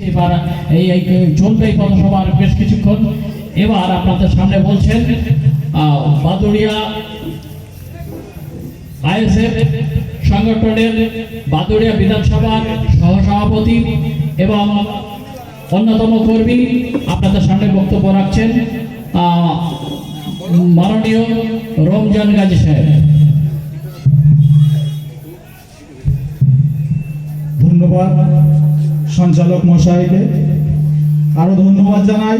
এবার এই চলবে এই পথসভার বেশ কিছুক্ষণ। এবার আপনাদের সামনে বলছেন বাদুড়িয়া আইএসএফ সংগঠনের বাদুড়িয়া বিধানসভার সহসভাপতি এবং অন্যতম কর্মী আপনাদের সামনে বক্তব্য রাখছেন মাননীয় রমজান গাজী সাহেব। ধন্যবাদ সঞ্চালক মশাইকে। আরো ধন্যবাদ জানাই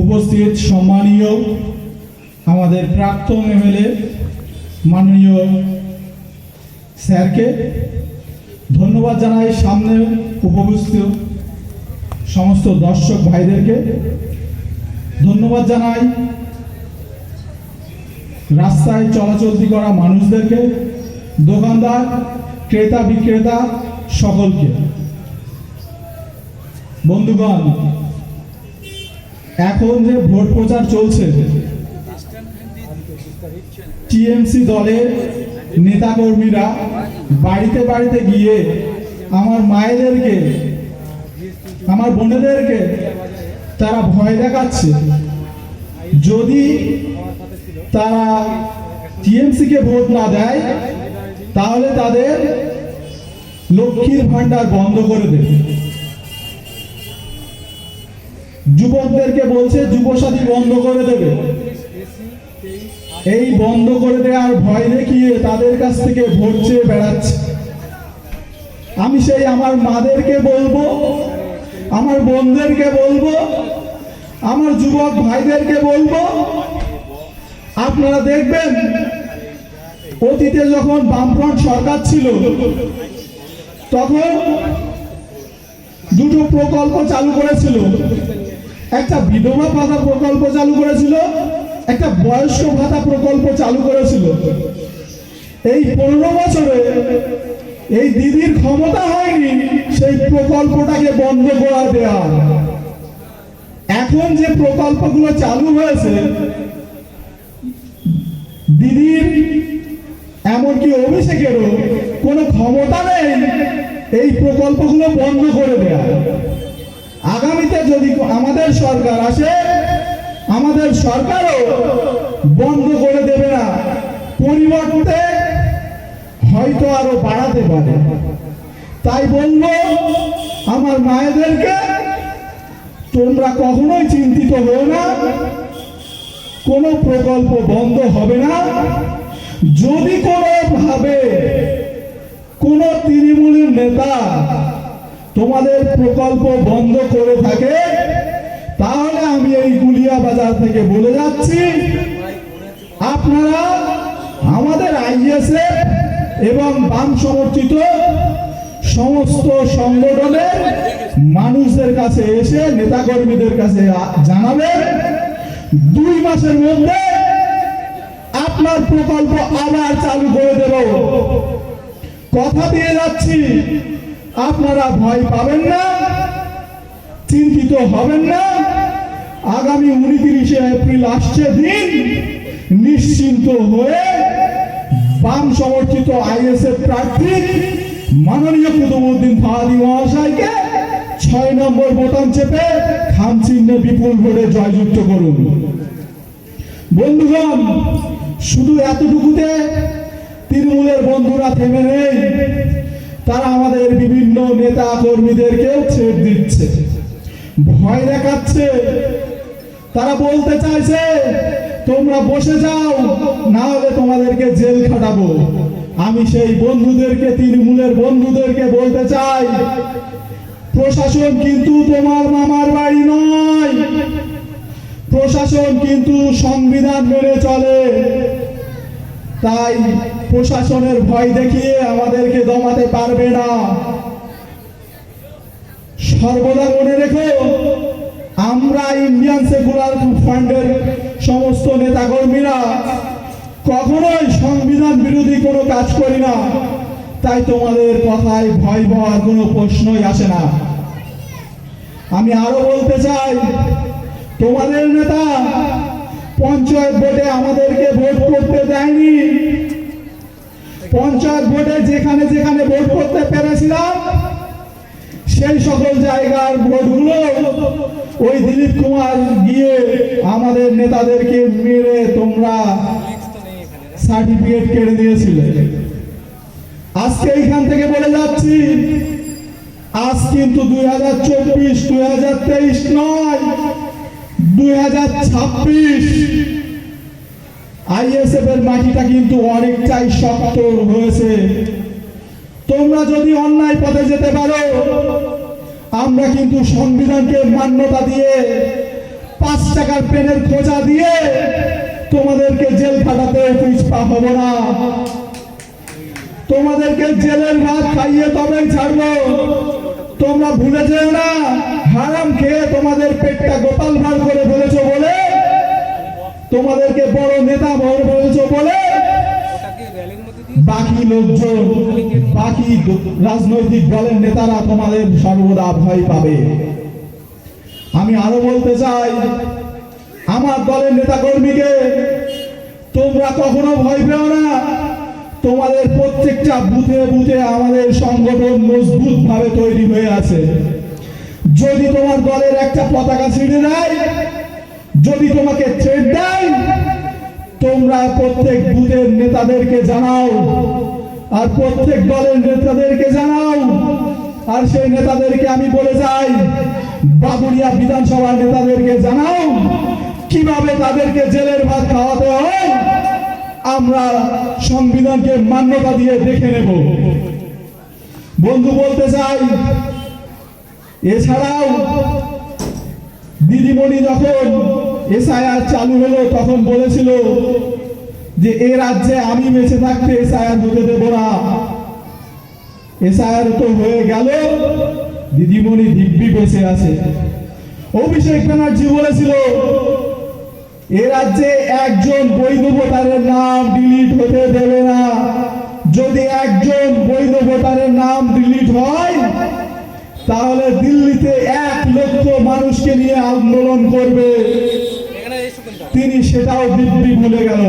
উপস্থিত সম্মানীয় আমাদের প্রাক্তন এমএলএ মাননীয় স্যারকে। ধন্যবাদ জানাই সামনে উপস্থিত সমস্ত দর্শক ভাইদেরকে। ধন্যবাদ জানাই রাস্তায় চলাচলতি করা মানুষদেরকে, দোকানদার, ক্রেতা বিক্রেতা সকলকে। বন্ধুগণ, এখন যে ভোট প্রচার চলছে, টিএমসি দলের নেতাকর্মীরা বাড়িতে বাড়িতে গিয়ে আমার মায়েদেরকে, আমার বোনেদেরকে তারা ভয় দেখাচ্ছে। যদি তারা টিএমসিকে ভোট না দেয় তাহলে তাদের লক্ষ্মীর ভান্ডার বন্ধ করে দেবে। যুবকদেরকে বলছে যুবসাথী বন্ধ করে দেবে। এই বন্ধ করে দেওয়ার ভয় দেখিয়ে তাদের কাছ থেকে ভোট চেয়ে বেড়াচ্ছে। আমি সেই আমার মাদেরকে বলবো, আমার বোনদেরকে বলবো, আমার যুবক ভাইদেরকে বলবো, আপনারা দেখবেন অতীতে যখন বামফ্রন্ট সরকার ছিল তখন দুটো প্রকল্প চালু করেছিল। একটা বিধবা ভাতা প্রকল্প চালু করেছিল, একটা বয়স্ক ভাতা প্রকল্প চালু করেছিল। এই 15 বছরে এই দিদির ক্ষমতা হয়নি সেই প্রকল্পটাকে বন্ধ করে দেওয়া। এখন যে প্রকল্পগুলো চালু হয়েছে, দিদির এমনকি অভিষেকেরও কোনো ক্ষমতা নেই এই প্রকল্পগুলো বন্ধ করে দেওয়া। আগামীতে যদি আমাদের সরকার আসে, আমাদের সরকারও বন্ধ করে দেবে না, পরিবর্তে হয়তো আরো বাড়াতে পারে। তাই বলবো আমার মায়েদেরকে, তোমরা কখনোই চিন্তিত হও না, কোনো প্রকল্প বন্ধ হবে না। যদি কোনোভাবে কোন তৃণমূলের নেতা তোমাদের প্রকল্প বন্ধ করে থাকে তাহলে আমি এই গুলিয়া বাজার থেকে বলে যাচ্ছি, আপনারা আমাদের আইএসএফ এবং বাম সমর্থিত সমস্ত সংগঠনের মানুষদের কাছে এসে, নেতাকর্মীদের কাছে জানাবেন 2 মাসের মধ্যে আপনার প্রকল্প আবার চালু করে দেব। কথা দিয়ে যাচ্ছি, আপনারা ভয় পাবেন না, চিন্তিত হবেন না। আগামী 29শে এপ্রিল আসছে দিন, নিশ্চিন্ত হয়ে বাম সমর্থিত আইএসএফ প্রার্থী মাননীয় কুতুবউদ্দিন ফাহাদি মহাশয়কে 6 নম্বর বোতাম চেপে খামচিহ্নে বিপুল ভোটে জয়যুক্ত করুন। বন্ধুগণ, শুধু এতটুকুতে তৃণমূলের বন্ধুরা থেমে নেই, তারা আমাদের বিভিন্ন নেতা কর্মীদেরকেও ছেড় দিচ্ছে, ভয় দেখাচ্ছে। তারা বলতে চাইছে তোমরা বসে যাও, না হলে তোমাদেরকে জেল খাটাবো। আমি সেই বন্ধুদেরকে, তৃণমূলের বন্ধুদেরকে বলতে চাই, প্রশাসন কিন্তু তোমার মামার বাড়ি নয়, প্রশাসন কিন্তু সংবিধান মেনে চলে। তাই প্রশাসনের ভয় দেখিয়ে আমাদেরকে দমাতে পারবে না। সর্বদা মনে রেখো, আমরা ইন্ডিয়ান সেকুলার ফ্রন্টের সমস্ত নেতাকর্মীরা কখনোই সংবিধান বিরোধী কোনো কাজ করি না। তাই তোমাদের কথায় ভয় পাওয়ার কোনো প্রশ্নই আসে না। আমি আরো বলতে চাই, তোমাদের নেতা পঞ্চায়েত ভোটে আমাদেরকে ভোট করতে দেয়নি। পঞ্চায়েত ভোটে যেখানে যেখানে ভোট করতে পেরেছিলাম সেই সকল জায়গার ভোটগুলো ওই দিলীপ কুমার গিয়ে আমাদের নেতাদেরকে মেরে তোমরা সার্টিফিকেট কেড়ে দিয়েছিলে। আজকে এইখান থেকে বলে যাচ্ছি, আজ কিন্তু 2024 2023 নয়, 2026 আইএসএফ এর মাটিটা কিন্তু অনেকটাই শক্ত হয়েছে। তোমরা যদি অন্যায় পথে যেতে পারো, আমরা কিন্তু সংবিধানকে মান্যতা দিয়ে 5 টাকার পেনের খোঁজা দিয়ে তোমাদেরকে জেল খাটাতে পিছপা হব না। তোমাদেরকে জেলের ভাত খাইয়ে তবেই ছাড়বো। তোমরা ভুলে যেও না, হারাম খেয়ে তোমাদের পেটটা গোপাল ভাঁড় করে ফেলেছো বলে, তোমাদেরকে বড় নেতা ভর বলেছো বলে বাকি লোকজন, বাকি রাজনৈতিক দলের নেতারা তোমাদের সর্বদা ভয় পাবে। আমি আরো বলতে চাই, আমার দলের নেতা কর্মীকে তোমরা কখনো ভয় পেও না। তোমাদের প্রত্যেকটা বুথে বুথে আমাদের সংগঠন মজবুত ভাবে তৈরি হয়ে আছে। যদি তোমার দলের একটা পতাকা ছিঁড়ে দেয়, যদি তোমাকে থ্রেট দেয়, তোমরা প্রত্যেক বুথের নেতাদেরকে জানাও, আর প্রত্যেক দলের নেতাদেরকে জানাও। আর সেই নেতাদেরকে আমি বলে যাই, বাদুড়িয়া বিধানসভার নেতাদেরকে জানাও কিভাবে তাদেরকে জেলের ভাত খাওয়াতে হয়। আমরা সংবিধানকে মান্যতা দিয়ে দেখে নেব। বন্ধু বলতে চাই, এছাড়াও দিদিমণি যখন এসআইআর চালু হলো তখন বলেছিল যে এ রাজ্যে আমি বেঁচে থাকতে এসআইআর হতে দেব না। এসআইআর তো হয়ে গেল, দিদিমণি দিব্যি বেঁচে আছে। অভিষেক ব্যানার্জি বলেছিল এ রাজ্যে একজন বৈধ ভোটারের নাম ডিলিট হতে দেবে না। যদি একজন বৈধ ভোটারের নাম ডিলিট হয়, তাহলে দিল্লিতে 1 লক্ষ মানুষকে নিয়ে আন্দোলন করবে। তিনি সেটাও দিব্যি ভুলে গেল।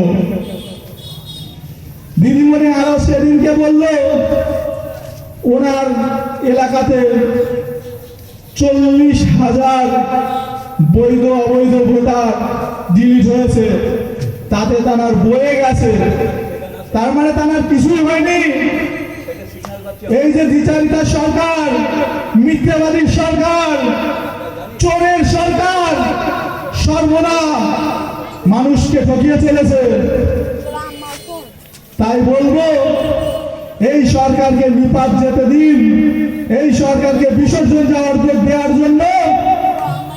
দিদিমণি আরো সেদিনকে বলল ওনার এলাকাতে 40,000 বৈধ অবৈধ ভোটার ডিলিট হয়েছে, তাতে তার বয়ে গেছে। তার মানে তার কিছুই হয়নি। এই যে দ্বিচারিতার সরকার, মিথ্যাবাদীর সরকার, চোরের সরকার, সর্বদা মানুষকে ঠকিয়ে চলেছে। তাই বলবো, এই সরকারকে নিপাত যেতে দিন। এই সরকারকে বিসর্জন দেওয়ার জন্য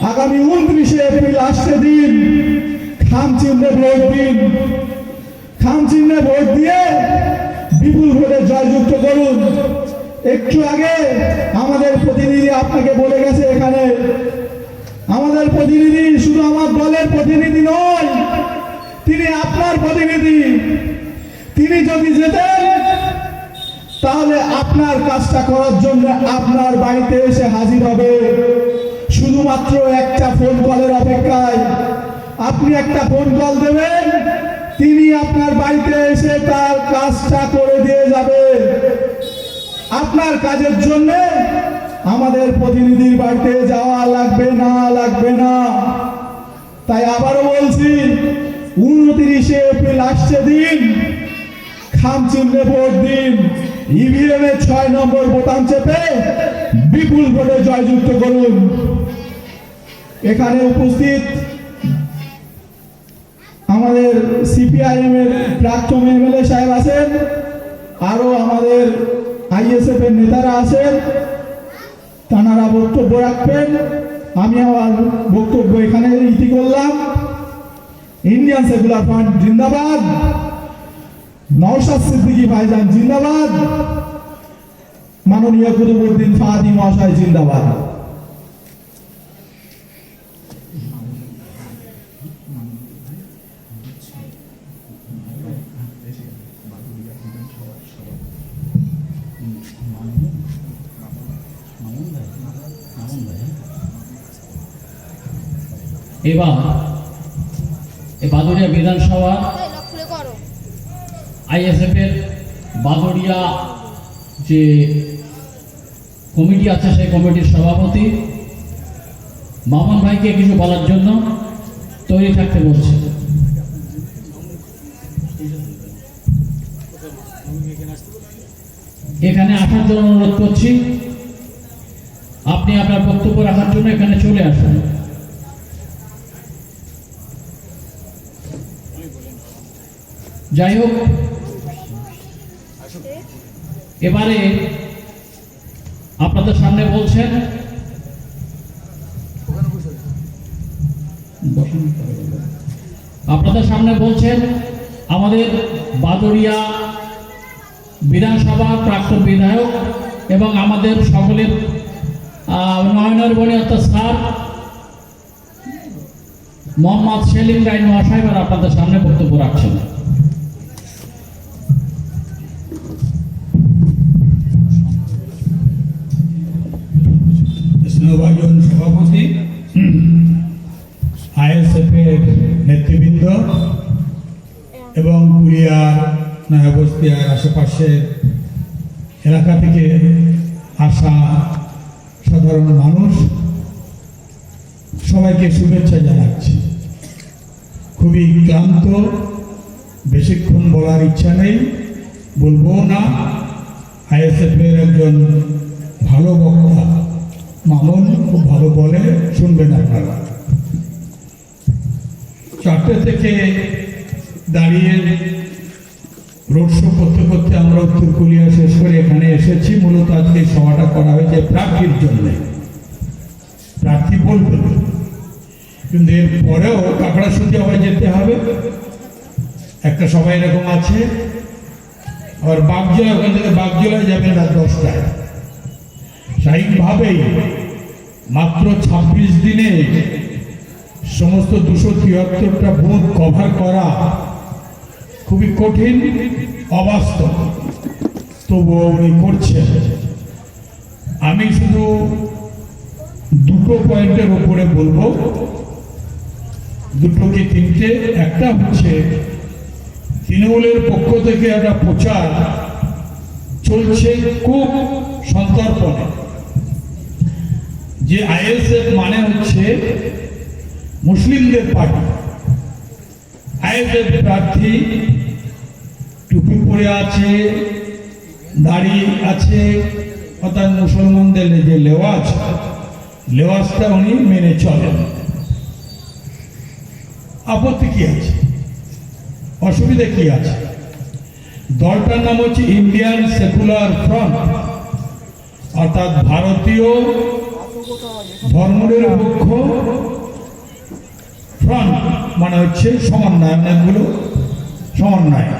আগামী 29 এপ্রিল আসছে দিন। খাম চিহ্নে ভোট দিন। খাম চিহ্নে ভোট দিয়ে বিপুল ভোটে জয়যুক্ত করুন। একটু আগে আমাদের প্রতিনিধি আপনাকে বলে গেছে, এখানে আমাদের প্রতিনিধি শুধু আমার দলের প্রতিনিধি নয়, তিনি আপনার প্রতিনিধি। তিনি যদি যেতেন, তাহলে আপনার কাজটা করার জন্য আপনার বাড়িতে এসে হাজির হবে। শুধুমাত্র একটা ফোন কলের অপেক্ষায়। আপনি একটা ফোন কল দেবেন, তিনি আপনার বাড়িতে এসে তার কাজটা করে দিয়ে যাবে। আপনার কাজের জন্য আমাদের প্রতিনিধির বাড়িতে যাওয়া লাগবে না। তাই আবারও বলছি, 29 এপ্রিল আসছে দিন। খাম চিহ্নে ভোট দিন। ইভিএম এ 6 নম্বর বোতাম চেপে বিপুল ভোটে জয়যুক্ত করুন। এখানে উপস্থিত আমাদের সিপিআইএম এর প্রাক্তন এমএলএ সাহেব আছেন, আরো আমাদের আইএসএফ এর নেতারা আছেন, তারা বক্তব্য রাখবেন। আমি আমার বক্তব্য এখানে ইতি করলাম। ইন্ডিয়ান সেকুলার ফ্রন্ট জিন্দাবাদ। নওশাদ সিদ্দিকী ভাইজান জিন্দাবাদ। মাননীয় কুতুবউদ্দিন ফাহাদি মহাশয় জিন্দাবাদ। এবার এই বাদুড়িয়া বিধানসভা আইএসএফ এর বাদুড়িয়া যে কমিটি আছে, সেই কমিটির সভাপতি মামুন ভাইকে কিছু বলার জন্য তৈরি থাকতে বলছে। এখানে আসার জন্য অনুরোধ করছি, আপনি আপনার বক্তব্য রাখার জন্য এখানে চলে আসুন। যাই হোক, এবারে আপনাদের সামনে বলছেন আমাদের বাদুড়িয়া বিধানসভা প্রাক্তন বিধায়ক এবং আমাদের সকলের নয়নের বনি অর্থাৎ স্যার মোহাম্মদ সেলিম রায় মহাশয় আপনাদের সামনে বক্তব্য রাখছেন। স্নেহভাজন সভাপতি, আইএসএফের নেতৃবৃন্দ এবং কুলিয়ার নয়াবস্তিয়ার আশেপাশের এলাকা থেকে আসা সাধারণ মানুষ, সবাইকে শুভেচ্ছা জানাচ্ছি। খুবই ক্লান্ত, বেশিক্ষণ বলার ইচ্ছা নেই, বলবো না। আইএসএফের একজন ভালো বক্তা মামুন খুব ভালো বলে, শুনবেন আপনারা। 4টে থেকে দাঁড়িয়ে রোড শো করতে করতে আমরা উত্তর কুলিয়া শেষ করে এখানে এসেছি। মূলত আজকে সভাটা করা হয়েছে প্রার্থীর জন্য। প্রার্থী বলবেন, কিন্তু এর পরেও কাকড়াছড়ি আবার যেতে হবে, একটা সভা এরকম আছে। আবার বাগজোলা, ওখান থেকে বাগজোলায় যাবেন রাত 10টায়। স্বাভাবিকভাবেই মাত্র 26 দিনে সমস্ত 273টা বুথ কভার করা খুবই কঠিন, অবাস্তব, তবুও উনি করছেন। আমি শুধু 2টো পয়েন্টের উপরে বলবো, 2টো কি 3টে। একটা হচ্ছে তৃণমূলের পক্ষ থেকে একটা প্রচার চলছে খুব সন্তর্পণে, যে আইএসএফ মানে হচ্ছে মুসলিমদের পার্টি। আইএসএফ প্রার্থী টুপি পরে আছে, দাড়ি আছে, অর্থাৎ মুসলমানদের যে লেওয়াজ, লেওয়াজটা উনি মেনে চলেন। আপত্তি কি আছে, অসুবিধা কি আছে? দলটার নাম হচ্ছে ইন্ডিয়ান সেকুলার ফ্রন্ট, অর্থাৎ ভারতীয় ধর্মনিরপেক্ষ ফ্রন্ট, মানে হচ্ছে সমন্বয়, অনেকগুলো সমন্বয়।